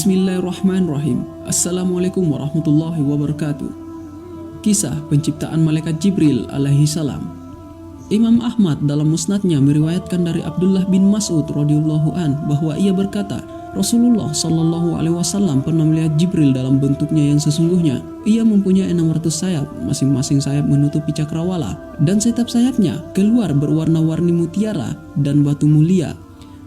Bismillahirrahmanirrahim. Assalamualaikum warahmatullahi wabarakatuh. Kisah penciptaan malaikat Jibril alaihi salam. Imam Ahmad dalam musnadnya meriwayatkan dari Abdullah bin Mas'ud radhiyallahu an bahwa ia berkata, Rasulullah Shallallahu alaihi wasallam pernah melihat Jibril dalam bentuknya yang sesungguhnya. Ia mempunyai 600 sayap, masing-masing sayap menutupi cakrawala, dan setiap sayapnya keluar berwarna-warni mutiara dan batu mulia.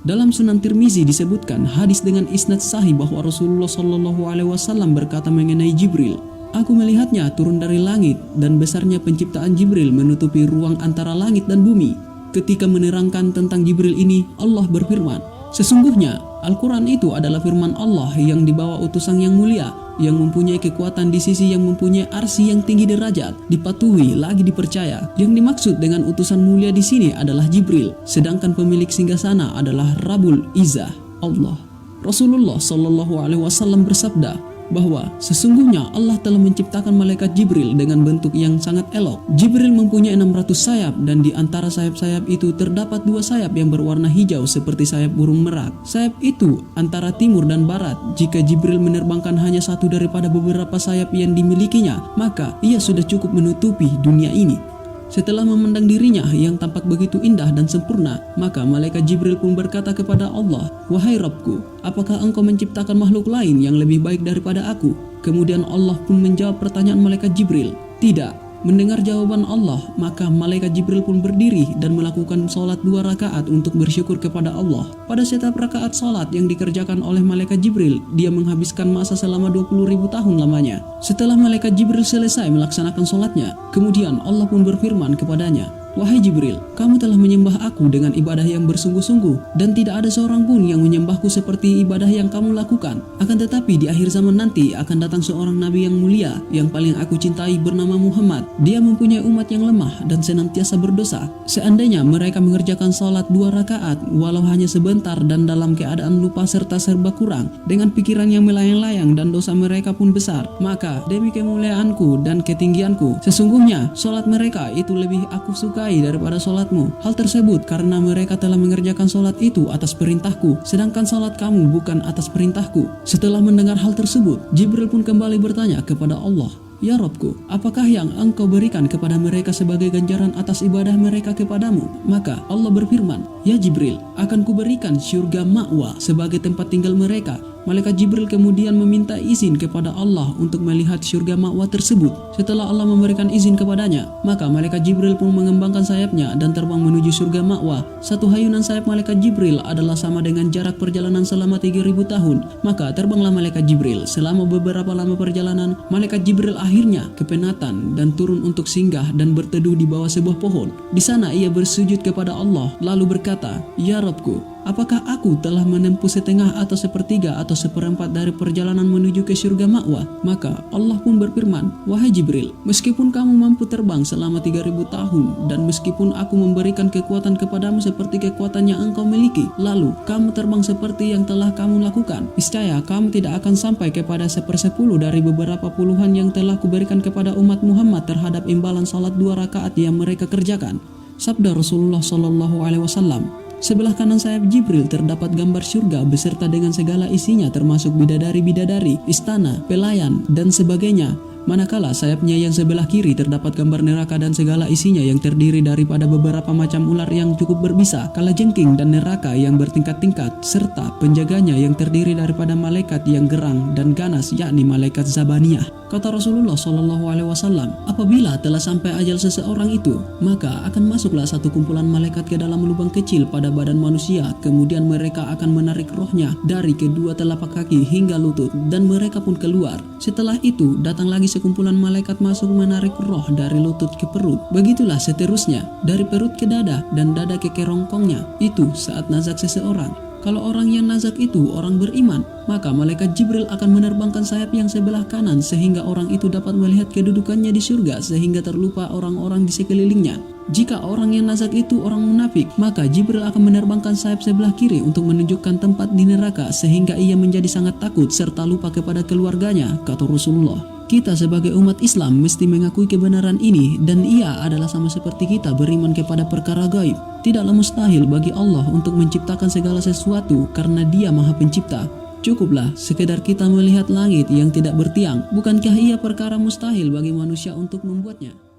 Dalam Sunan Tirmizi disebutkan hadis dengan isnad sahih bahwa Rasulullah Shallallahu alaihi wasallam berkata mengenai Jibril, "Aku melihatnya turun dari langit dan besarnya penciptaan Jibril menutupi ruang antara langit dan bumi." Ketika menerangkan tentang Jibril ini, Allah berfirman, "Sesungguhnya Al-Quran itu adalah firman Allah yang dibawa utusan yang mulia, yang mempunyai kekuatan di sisi yang mempunyai arsy yang tinggi derajat, dipatuhi lagi dipercaya." Yang dimaksud dengan utusan mulia di sini adalah Jibril, sedangkan pemilik singgasana adalah Rabbul Izzah, Allah. Rasulullah Shallallahu alaihi wasallam bersabda bahwa sesungguhnya Allah telah menciptakan malaikat Jibril dengan bentuk yang sangat elok. Jibril mempunyai 600 sayap dan di antara sayap-sayap itu terdapat 2 sayap yang berwarna hijau seperti sayap burung merak. Sayap itu antara timur dan barat. Jika Jibril menerbangkan hanya satu daripada beberapa sayap yang dimilikinya, maka ia sudah cukup menutupi dunia ini. Setelah memandang dirinya yang tampak begitu indah dan sempurna, maka malaikat Jibril pun berkata kepada Allah, "Wahai Rabbku, apakah engkau menciptakan makhluk lain yang lebih baik daripada aku?" Kemudian Allah pun menjawab pertanyaan malaikat Jibril, "Tidak." Mendengar jawaban Allah, maka malaikat Jibril pun berdiri dan melakukan sholat 2 rakaat untuk bersyukur kepada Allah. Pada setiap rakaat sholat yang dikerjakan oleh malaikat Jibril, dia menghabiskan masa selama 20.000 tahun lamanya. Setelah malaikat Jibril selesai melaksanakan sholatnya, kemudian Allah pun berfirman kepadanya, "Wahai Jibril, kamu telah menyembah aku dengan ibadah yang bersungguh-sungguh, dan tidak ada seorang pun yang menyembahku seperti ibadah yang kamu lakukan. Akan tetapi di akhir zaman nanti akan datang seorang nabi yang mulia, yang paling aku cintai bernama Muhammad. Dia mempunyai umat yang lemah dan senantiasa berdosa. Seandainya mereka mengerjakan salat 2 rakaat, walau hanya sebentar dan dalam keadaan lupa serta serba kurang, dengan pikiran yang melayang-layang dan dosa mereka pun besar, maka demi kemuliaanku dan ketinggianku, sesungguhnya salat mereka itu lebih aku suka daripada solatmu. Hal tersebut karena mereka telah mengerjakan solat itu atas perintahku, sedangkan solat kamu bukan atas perintahku." Setelah mendengar hal tersebut, Jibril pun kembali bertanya kepada Allah, "Ya Rabbku, apakah yang engkau berikan kepada mereka sebagai ganjaran atas ibadah mereka kepadamu?" Maka Allah berfirman, "Ya Jibril, akan kuberikan syurga ma'wa sebagai tempat tinggal mereka." Malaikat Jibril kemudian meminta izin kepada Allah untuk melihat syurga ma'wa tersebut. Setelah Allah memberikan izin kepadanya, maka malaikat Jibril pun mengembangkan sayapnya dan terbang menuju syurga ma'wa. Satu hayunan sayap malaikat Jibril adalah sama dengan jarak perjalanan selama 3.000 tahun. Maka terbanglah malaikat Jibril. Selama beberapa lama perjalanan, malaikat Jibril akhirnya kepenatan dan turun untuk singgah dan berteduh di bawah sebuah pohon. Di sana ia bersujud kepada Allah lalu berkata, "Ya Rabbku, apakah aku telah menempuh setengah atau sepertiga atau seperempat dari perjalanan menuju ke surga ma'wa?" Maka Allah pun berfirman, "Wahai Jibril, meskipun kamu mampu terbang selama 3.000 tahun dan meskipun aku memberikan kekuatan kepadamu seperti kekuatan yang engkau miliki, lalu kamu terbang seperti yang telah kamu lakukan, niscaya kamu tidak akan sampai kepada 1/10 dari beberapa puluhan yang telah kuberikan kepada umat Muhammad terhadap imbalan salat 2 rakaat yang mereka kerjakan." Sabda Rasulullah Shallallahu alaihi wasallam, "Sebelah kanan sayap Jibril terdapat gambar surga beserta dengan segala isinya termasuk bidadari-bidadari, istana, pelayan, dan sebagainya. Manakala sayapnya yang sebelah kiri terdapat gambar neraka dan segala isinya yang terdiri daripada beberapa macam ular yang cukup berbisa, kalajengking dan neraka yang bertingkat-tingkat, serta penjaganya yang terdiri daripada malaikat yang gerang dan ganas, yakni malaikat Zabaniyah." Kata Rasulullah Shallallahu alaihi wasallam, apabila telah sampai ajal seseorang itu, maka akan masuklah satu kumpulan malaikat ke dalam lubang kecil pada badan manusia, kemudian mereka akan menarik rohnya dari kedua telapak kaki hingga lutut, dan mereka pun keluar. Setelah itu datang lagi sekumpulan malaikat masuk menarik roh dari lutut ke perut. Begitulah seterusnya, dari perut ke dada dan dada ke kerongkongnya. Itu saat nazak seseorang. Kalau orang yang nazak itu orang beriman, maka malaikat Jibril akan menerbangkan sayap yang sebelah kanan sehingga orang itu dapat melihat kedudukannya di surga sehingga terlupa orang-orang di sekelilingnya. Jika orang yang nazak itu orang munafik, maka Jibril akan menerbangkan sayap sebelah kiri untuk menunjukkan tempat di neraka sehingga ia menjadi sangat takut serta lupa kepada keluarganya, kata Rasulullah. Kita sebagai umat Islam mesti mengakui kebenaran ini, dan ia adalah sama seperti kita beriman kepada perkara gaib. Tidaklah mustahil bagi Allah untuk menciptakan segala sesuatu karena Dia Maha Pencipta. Cukuplah sekedar kita melihat langit yang tidak bertiang. Bukankah ia perkara mustahil bagi manusia untuk membuatnya?